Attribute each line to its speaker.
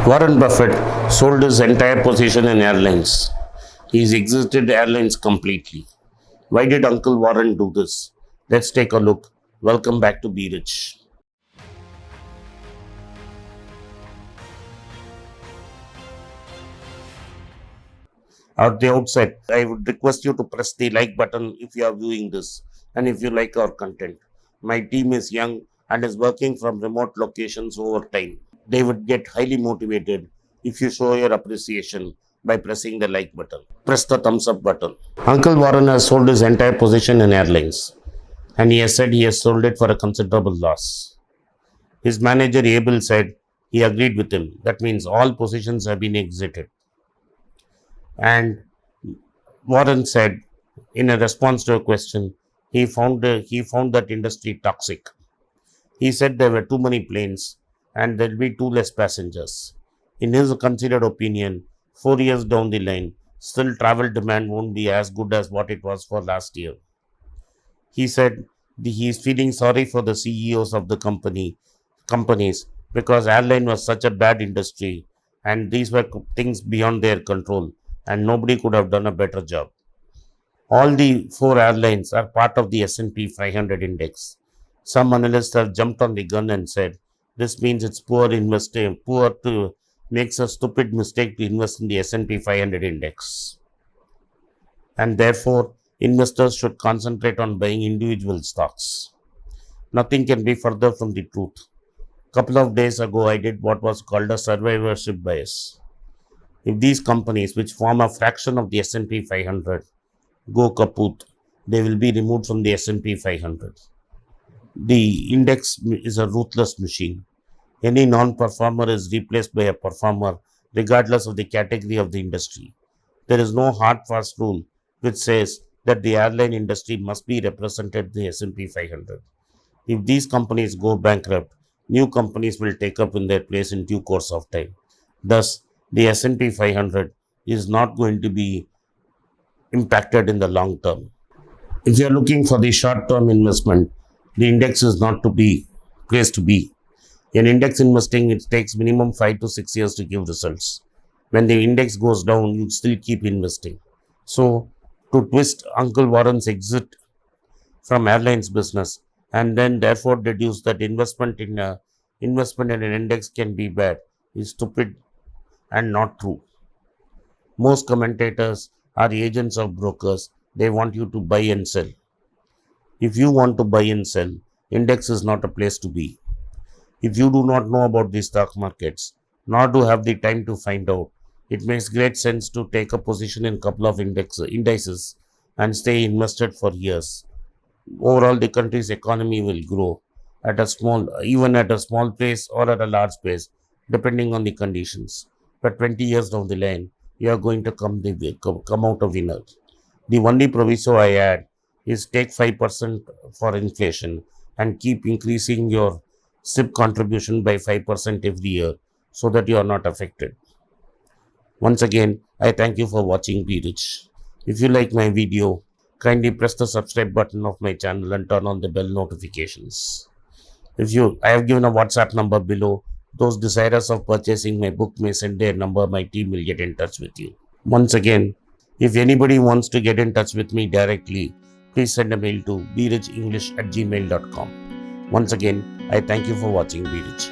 Speaker 1: Warren Buffett sold his entire position in airlines. He's exited airlines completely. Why did Uncle Warren do this? Let's take a look. Welcome back to Be Rich. At the outset, I would request you to press the like button if you are viewing this and if you like our content. My team is young and is working from remote locations over time. They would get highly motivated if you show your appreciation by pressing the like button. Press the thumbs up button. Uncle Warren has sold his entire position in airlines and he has said he has sold it for a considerable loss. His manager Abel said he agreed with him. That means all positions have been exited. And Warren said, in a response to a question, he found that industry toxic. He said there were too many planes and there will be too less passengers. In his considered opinion, 4 years down the line, still travel demand won't be as good as what it was for last year. He said he is feeling sorry for the CEOs of the companies because airline was such a bad industry and these were things beyond their control and nobody could have done a better job. All the four airlines are part of the S&P 500 index. Some analysts have jumped on the gun and said this means it's makes a stupid mistake to invest in the S&P 500 index. And therefore, investors should concentrate on buying individual stocks. Nothing can be further from the truth. Couple of days ago, I did what was called a survivorship bias. If these companies, which form a fraction of the S&P 500, go kaput, they will be removed from the S&P 500. The index is a ruthless machine. Any non-performer is replaced by a performer regardless of the category of the industry. There is no hard fast rule which says that the airline industry must be represented in the S&P 500. If these companies go bankrupt, new companies will take up in their place in due course of time. Thus, the S&P 500 is not going to be impacted in the long term. If you are looking for the short-term investment, the index is not to be place to be. In index investing, it takes minimum 5 to 6 years to give results. When the index goes down, you still keep investing. So, to twist Uncle Warren's exit from airlines business and then therefore deduce that investment in an index can be bad is stupid and not true. Most commentators are agents of brokers. They want you to buy and sell. If you want to buy and sell, index is not a place to be. If you do not know about the stock markets, nor do have the time to find out, it makes great sense to take a position in a couple of indices and stay invested for years. Overall, the country's economy will grow even at a small pace or at a large pace, depending on the conditions. But 20 years down the line, you are going to come out a winner. The only proviso I add is take 5% for inflation and keep increasing your SIP contribution by 5% every year so that you are not affected. Once again, I thank you for watching Be Rich. If you like my video, kindly press the subscribe button of my channel and turn on the bell notifications. I have given a WhatsApp number below. Those desirous of purchasing my book may send their number. My team will get in touch with you. Once again, if anybody wants to get in touch with me directly, please send a mail to berichenglish@gmail.com. Once again, I thank you for watching Be Rich.